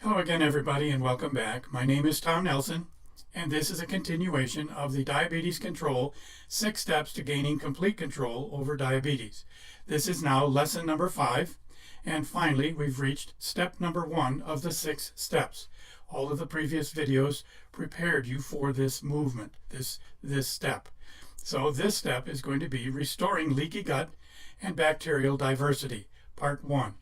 Hello again, everybody, and welcome back. My name is Tom Nelson, and this is a continuation of the Diabetes Control 6 Steps to Gaining Complete Control Over Diabetes. This is now lesson number 5, and finally we've reached step number 1 of the 6 steps. All of the previous videos prepared you for this movement, this step. So this step is going to be restoring leaky gut and bacterial diversity, part 1.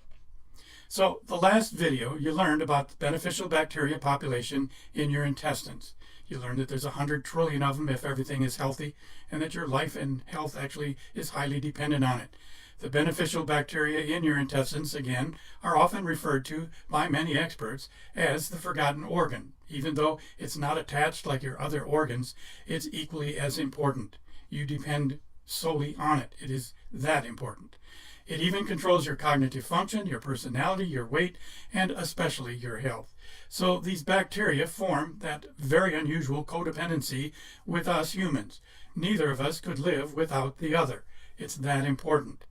So the last video, you learned about the beneficial bacteria population in your intestines. You learned that there's 100 trillion of them if everything is healthy, and that your life and health actually is highly dependent on it. The beneficial bacteria in your intestines, again, are often referred to by many experts as the forgotten organ. Even though it's not attached like your other organs, it's equally as important. You depend solely on it. It is that important. It even controls your cognitive function, your personality, your weight, and especially your health. So these bacteria form that very unusual codependency with us humans. Neither of us could live without the other. It's that important.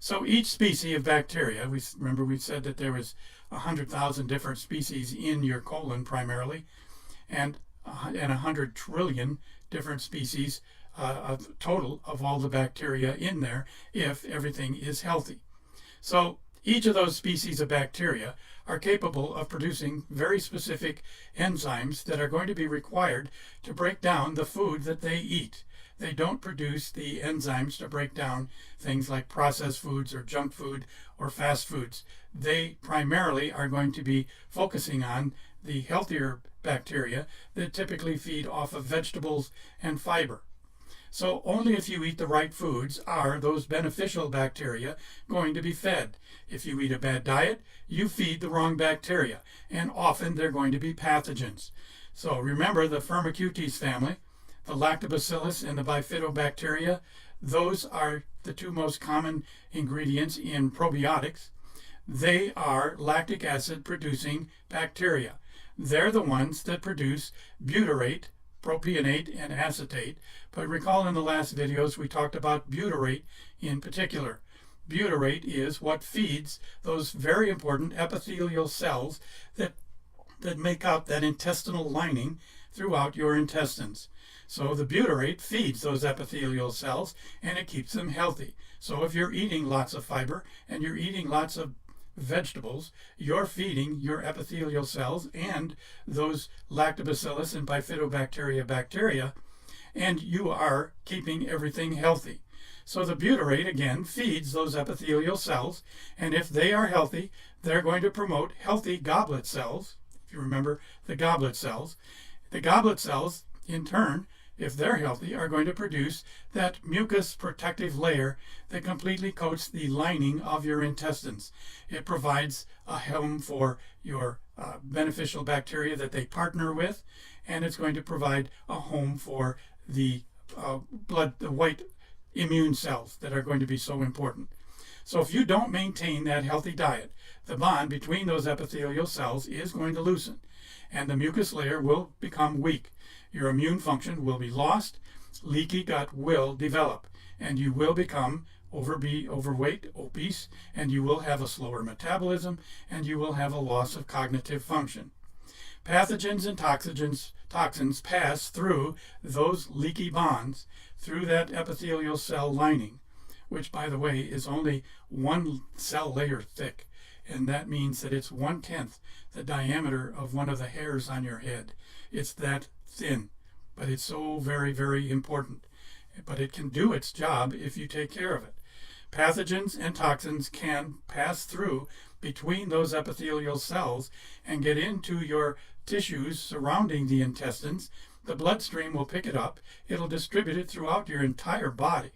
So each species of bacteria, we said that there was 100,000 different species in your colon primarily, and 100 trillion different species of total of all the bacteria in there if everything is healthy. So each of those species of bacteria are capable of producing very specific enzymes that are going to be required to break down the food that they eat. They don't produce the enzymes to break down things like processed foods or junk food or fast foods. They primarily are going to be focusing on the healthier bacteria that typically feed off of vegetables and fiber. So only if you eat the right foods are those beneficial bacteria going to be fed. If you eat a bad diet, you feed the wrong bacteria, and often they're going to be pathogens. So remember the Firmicutes family, the Lactobacillus and the Bifidobacteria, those are the two most common ingredients in probiotics. They are lactic acid producing bacteria. They're the ones that produce butyrate, propionate, and acetate. But recall in the last videos we talked about butyrate in particular. Butyrate is what feeds those very important epithelial cells that make up that intestinal lining throughout your intestines. So the butyrate feeds those epithelial cells and it keeps them healthy. So if you're eating lots of fiber and you're eating lots of vegetables, you're feeding your epithelial cells and those Lactobacillus and Bifidobacteria bacteria, and you are keeping everything healthy. So the butyrate, again, feeds those epithelial cells, and if they are healthy, they're going to promote healthy goblet cells. If you remember the goblet cells, in turn, if they're healthy, are going to produce that mucus protective layer that completely coats the lining of your intestines. It provides a home for your beneficial bacteria that they partner with, and it's going to provide a home for the the white immune cells that are going to be so important. So if you don't maintain that healthy diet, the bond between those epithelial cells is going to loosen, and the mucus layer will become weak. Your immune function will be lost, leaky gut will develop, and you will become overweight, obese, and you will have a slower metabolism, and you will have a loss of cognitive function. Pathogens and toxins pass through those leaky bonds, through that epithelial cell lining, which, by the way, is only one cell layer thick, and that means that it's 1/10 the diameter of one of the hairs on your head. It's that thin, but it's so very, very important. But it can do its job if you take care of it. Pathogens and toxins can pass through between those epithelial cells and get into your tissues surrounding the intestines. The bloodstream will pick it up. It'll distribute it throughout your entire body.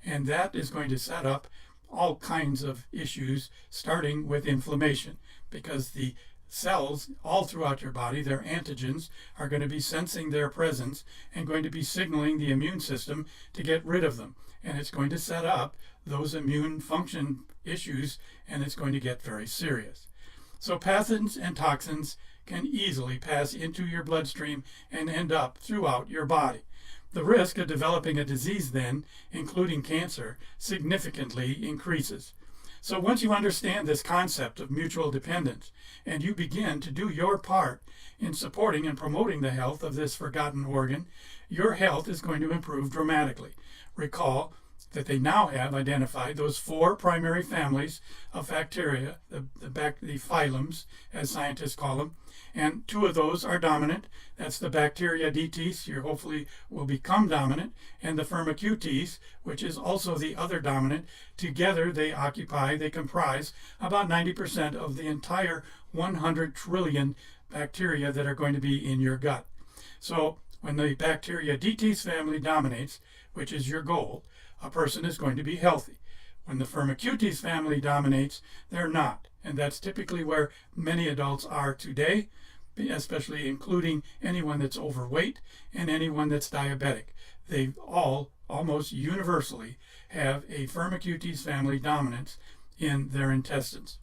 And that is going to set up all kinds of issues, starting with inflammation, because the cells all throughout your body, their antigens, are going to be sensing their presence and going to be signaling the immune system to get rid of them. And it's going to set up those immune function issues, and it's going to get very serious. So pathogens and toxins can easily pass into your bloodstream and end up throughout your body. The risk of developing a disease then, including cancer, significantly increases. So once you understand this concept of mutual dependence and you begin to do your part in supporting and promoting the health of this forgotten organ, your health is going to improve dramatically. Recall that they now have identified those 4 primary families of bacteria, the phylums, as scientists call them, and 2 of those are dominant. That's the Bacteroidetes, you hopefully will become dominant, and the Firmicutes, which is also the other dominant. Together they comprise about 90% of the entire 100 trillion bacteria that are going to be in your gut. So when the Bacteroidetes family dominates, which is your goal, a person is going to be healthy. When the Firmicutes family dominates, they're not. And that's typically where many adults are today, especially including anyone that's overweight and anyone that's diabetic. They all, almost universally, have a Firmicutes family dominance in their intestines.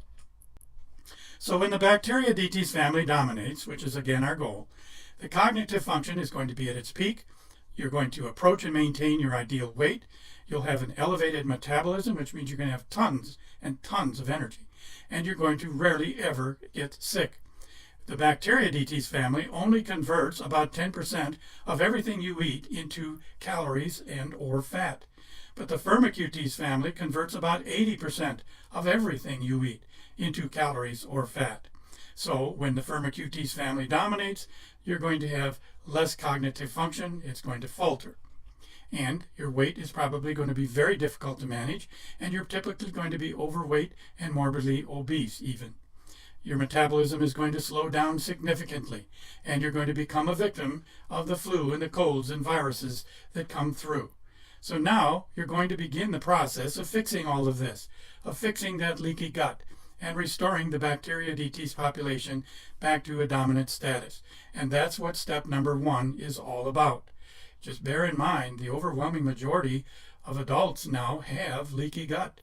So when the Bacteroidetes family dominates, which is again our goal, the cognitive function is going to be at its peak. You're going to approach and maintain your ideal weight. You'll have an elevated metabolism, which means you're going to have tons and tons of energy. And you're going to rarely ever get sick. The Bacteroidetes family only converts about 10% of everything you eat into calories and or fat. But the Firmicutes family converts about 80% of everything you eat into calories or fat. So when the Firmicutes family dominates, you're going to have less cognitive function. It's going to falter. And your weight is probably going to be very difficult to manage, and you're typically going to be overweight and morbidly obese even. Your metabolism is going to slow down significantly, and you're going to become a victim of the flu and the colds and viruses that come through. So now you're going to begin the process of fixing all of this, of fixing that leaky gut, and restoring the Bacteroidetes population back to a dominant status. And that's what step number 1 is all about. Just bear in mind, the overwhelming majority of adults now have leaky gut,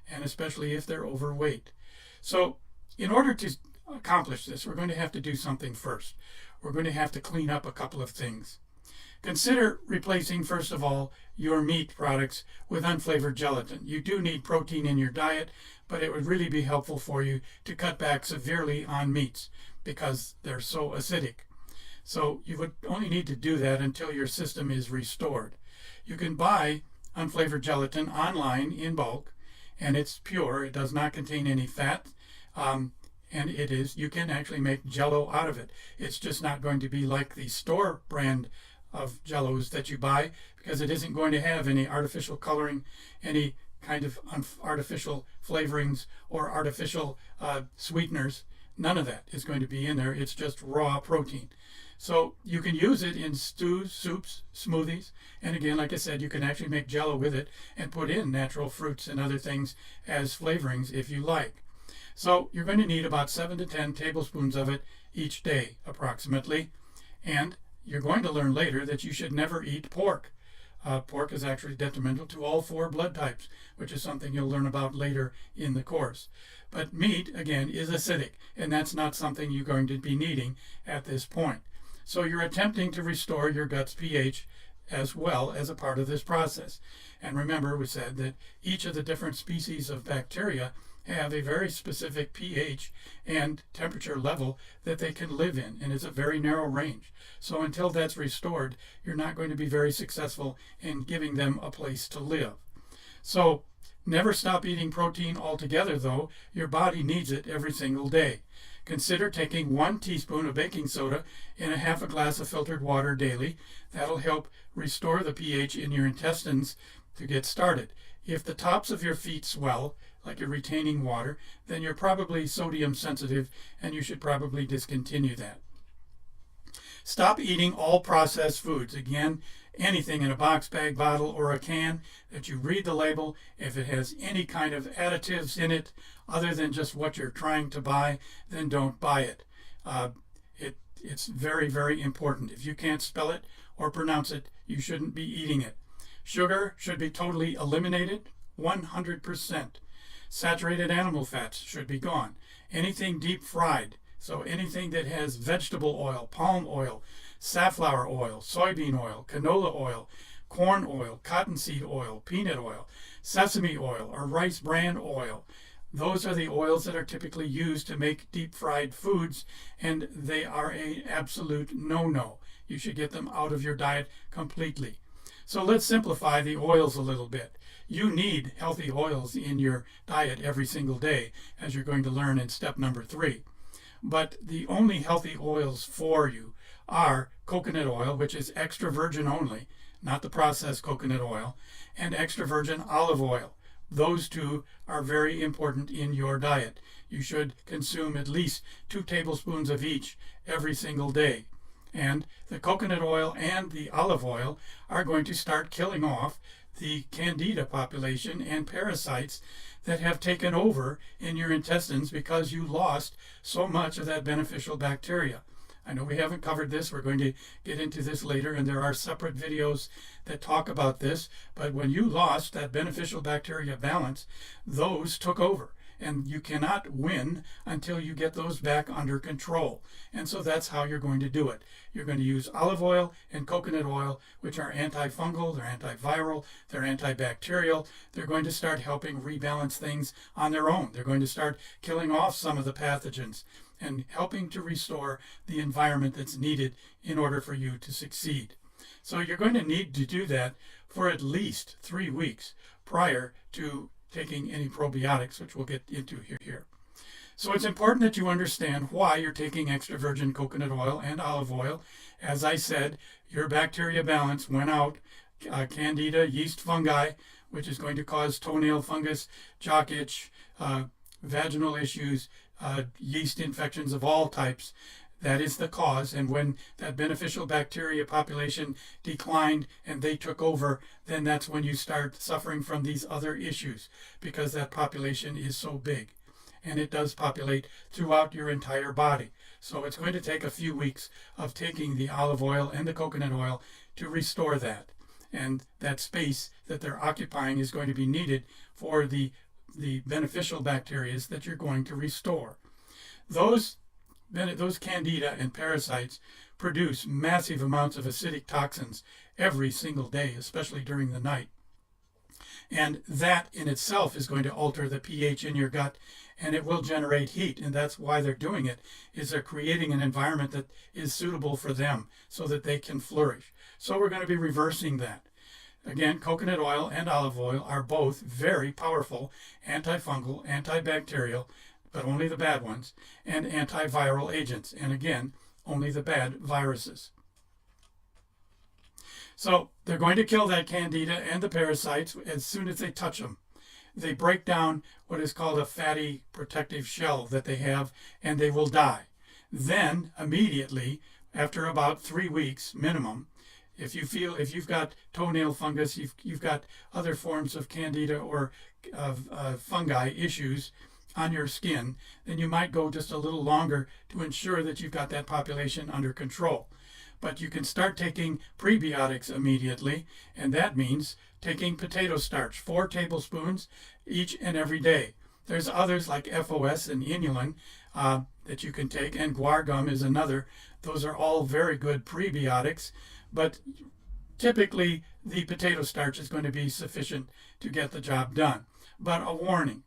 and especially if they're overweight. So in order to accomplish this, we're going to have to do something first. We're going to have to clean up a couple of things. Consider replacing, first of all, your meat products with unflavored gelatin. You do need protein in your diet, but it would really be helpful for you to cut back severely on meats because they're so acidic. So you would only need to do that until your system is restored. You can buy unflavored gelatin online in bulk, and it's pure. It does not contain any fat, and you can actually make Jell-O out of it. It's just not going to be like the store brand of Jell-Os that you buy, because it isn't going to have any artificial coloring, any kind of artificial flavorings or artificial sweeteners. None of that is going to be in there. It's just raw protein. So you can use it in stews, soups, smoothies, and again, like I said, you can actually make Jell-O with it and put in natural fruits and other things as flavorings if you like. So you're going to need about 7 to 10 tablespoons of it each day, approximately. And you're going to learn later that you should never eat pork. Pork is actually detrimental to all 4 blood types, which is something you'll learn about later in the course. But meat, again, is acidic, and that's not something you're going to be needing at this point. So you're attempting to restore your gut's pH as well as a part of this process. And remember, we said that each of the different species of bacteria have a very specific pH and temperature level that they can live in, and it's a very narrow range. So until that's restored, you're not going to be very successful in giving them a place to live. So never stop eating protein altogether, though. Your body needs it every single day. Consider taking 1 teaspoon of baking soda in a half a glass of filtered water daily. That'll help restore the pH in your intestines to get started. If the tops of your feet swell, like you're retaining water, then you're probably sodium sensitive, and you should probably discontinue that. Stop eating all processed foods. Again, anything in a box, bag, bottle, or a can that you read the label. If it has any kind of additives in it other than just what you're trying to buy, then don't buy it. It's very, very important. If you can't spell it or pronounce it, you shouldn't be eating it. Sugar should be totally eliminated, 100%. Saturated animal fats should be gone. Anything deep fried, so anything that has vegetable oil, palm oil, safflower oil, soybean oil, canola oil, corn oil, cottonseed oil, peanut oil, sesame oil, or rice bran oil, Those are the oils that are typically used to make deep fried foods, and they are an absolute no-no. You should get them out of your diet completely. So let's simplify the oils a little bit. You need healthy oils in your diet every single day, as you're going to learn in step number 3. But the only healthy oils for you are coconut oil, which is extra virgin only, not the processed coconut oil, and extra virgin olive oil. Those two are very important in your diet. You should consume at least 2 tablespoons of each every single day. And the coconut oil and the olive oil are going to start killing off the Candida population and parasites that have taken over in your intestines because you lost so much of that beneficial bacteria. I know we haven't covered this. We're going to get into this later, and there are separate videos that talk about this. But when you lost that beneficial bacteria balance, those took over. And you cannot win until you get those back under control. And so that's how you're going to do it. You're going to use olive oil and coconut oil, which are antifungal, they're antiviral, they're antibacterial. They're going to start helping rebalance things on their own. They're going to start killing off some of the pathogens and helping to restore the environment that's needed in order for you to succeed. So you're going to need to do that for at least 3 weeks prior to taking any probiotics, which we'll get into here. So it's important that you understand why you're taking extra virgin coconut oil and olive oil. As I said, your bacteria balance went out. Candida, yeast fungi, which is going to cause toenail fungus, jock itch, vaginal issues, yeast infections of all types. That is the cause, and when that beneficial bacteria population declined and they took over, then that's when you start suffering from these other issues, because that population is so big, and it does populate throughout your entire body. So it's going to take a few weeks of taking the olive oil and the coconut oil to restore that, and that space that they're occupying is going to be needed for the beneficial bacteria that you're going to restore. Those Candida and parasites produce massive amounts of acidic toxins every single day, especially during the night. And that in itself is going to alter the pH in your gut, and it will generate heat. And that's why they're doing it, is they're creating an environment that is suitable for them so that they can flourish. So we're going to be reversing that. Again, coconut oil and olive oil are both very powerful antifungal, antibacterial, but only the bad ones, and antiviral agents, and again, only the bad viruses. So they're going to kill that Candida and the parasites as soon as they touch them. They break down what is called a fatty protective shell that they have, and they will die. Then, immediately, after about 3 weeks minimum, if you've got toenail fungus, you've got other forms of Candida or fungi issues on your skin, then you might go just a little longer to ensure that you've got that population under control. But you can start taking prebiotics immediately, and that means taking potato starch, 4 tablespoons each and every day. There's others like FOS and inulin that you can take, and guar gum is another. Those are all very good prebiotics, but typically the potato starch is going to be sufficient to get the job done. But a warning,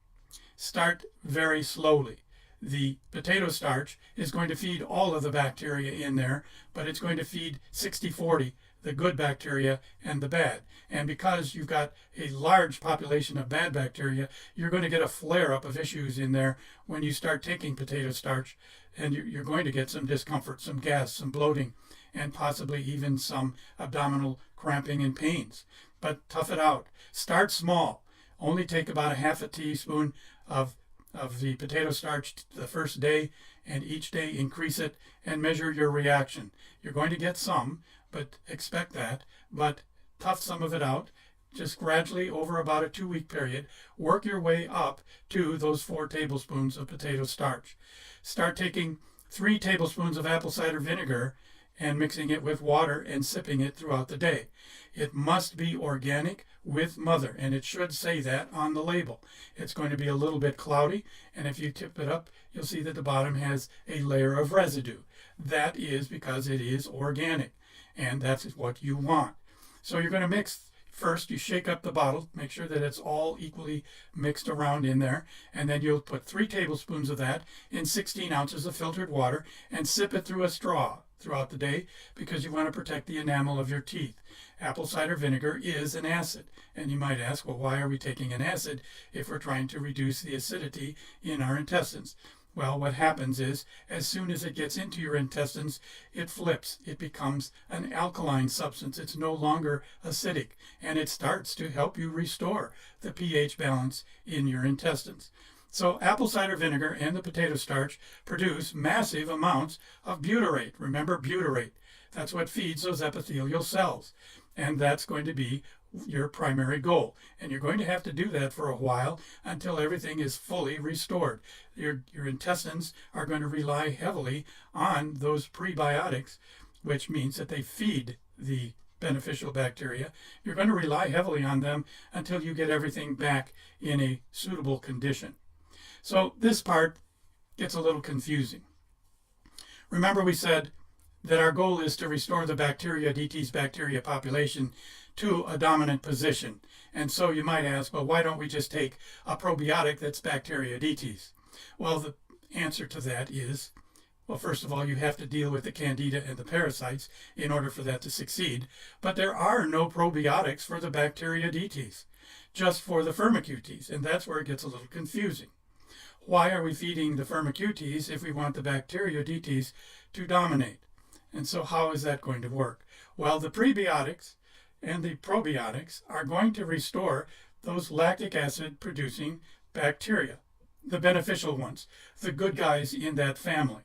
start very slowly. The potato starch is going to feed all of the bacteria in there, but it's going to feed 60-40, the good bacteria and the bad. And because you've got a large population of bad bacteria, you're going to get a flare-up of issues in there when you start taking potato starch, and you're going to get some discomfort, some gas, some bloating, and possibly even some abdominal cramping and pains. But tough it out. Start small. Only take about a half a teaspoon of the potato starch the first day, and each day increase it and measure your reaction. You're going to get some, but expect that, but tough some of it out. Just gradually over about a 2-week period, work your way up to those 4 tablespoons of potato starch. Start taking 3 tablespoons of apple cider vinegar and mixing it with water and sipping it throughout the day. It must be organic with mother, and it should say that on the label. It's going to be a little bit cloudy, and if you tip it up, you'll see that the bottom has a layer of residue. That is because it is organic, and that's what you want. So you're going to mix First, you shake up the bottle, make sure that it's all equally mixed around in there, and then you'll put 3 tablespoons of that in 16 ounces of filtered water and sip it through a straw throughout the day because you want to protect the enamel of your teeth. Apple cider vinegar is an acid, and you might ask, well, why are we taking an acid if we're trying to reduce the acidity in our intestines? Well, what happens is, as soon as it gets into your intestines, it flips. It becomes an alkaline substance. It's no longer acidic, and it starts to help you restore the pH balance in your intestines. So apple cider vinegar and the potato starch produce massive amounts of butyrate. Remember butyrate. That's what feeds those epithelial cells, and that's going to be your primary goal. And you're going to have to do that for a while until everything is fully restored. Your intestines are going to rely heavily on those prebiotics, which means that they feed the beneficial bacteria. You're going to rely heavily on them until you get everything back in a suitable condition. So this part gets a little confusing. Remember, we said that our goal is to restore the Bacteroidetes bacteria population to a dominant position. And so you might ask, well, why don't we just take a probiotic that's Bacteroidetes? Well, the answer to that is, well, first of all, you have to deal with the Candida and the parasites in order for that to succeed. But there are no probiotics for the Bacteroidetes, just for the Firmicutes, and that's where it gets a little confusing. Why are we feeding the Firmicutes if we want the Bacteroidetes to dominate? And so how is that going to work? Well, the prebiotics and the probiotics are going to restore those lactic acid producing bacteria, the beneficial ones, the good guys in that family.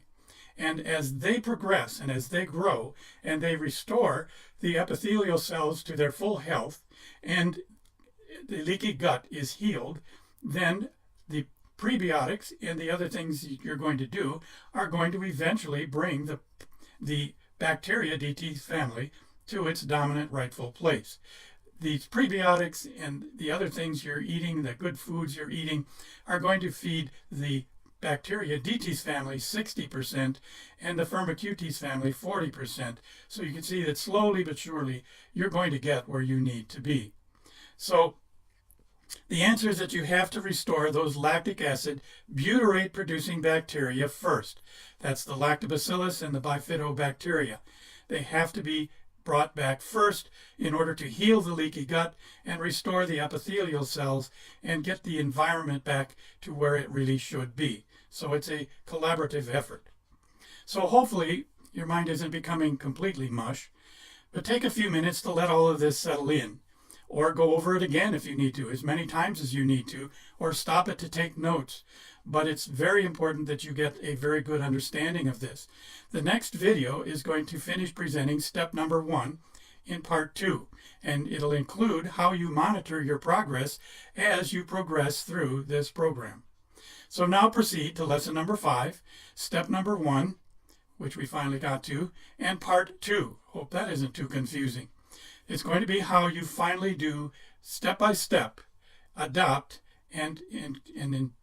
And as they progress and as they grow and they restore the epithelial cells to their full health and the leaky gut is healed, then the prebiotics and the other things you're going to do are going to eventually bring the Bacteroidetes family to its dominant rightful place. These prebiotics and the other things you're eating, the good foods you're eating, are going to feed the Bacteroidetes family 60% and the Firmicutes family 40%. So you can see that slowly but surely you're going to get where you need to be. So the answer is that you have to restore those lactic acid butyrate producing bacteria first. That's the Lactobacillus and the Bifidobacteria. They have to be brought back first in order to heal the leaky gut and restore the epithelial cells and get the environment back to where it really should be. So it's a collaborative effort. So hopefully your mind isn't becoming completely mush, but take a few minutes to let all of this settle in. Or go over it again if you need to, as many times as you need to, or stop it to take notes. But it's very important that you get a very good understanding of this. The next video is going to finish presenting step number 1 in part 2, and it'll include how you monitor your progress as you progress through this program. So now proceed to lesson number 5, step number 1, which we finally got to, and part 2. Hope that isn't too confusing. It's going to be how you finally do step by step, adopt, and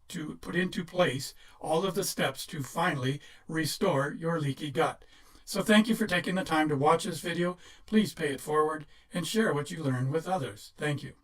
to put into place all of the steps to finally restore your leaky gut. So thank you for taking the time to watch this video. Please pay it forward and share what you learned with others. Thank you.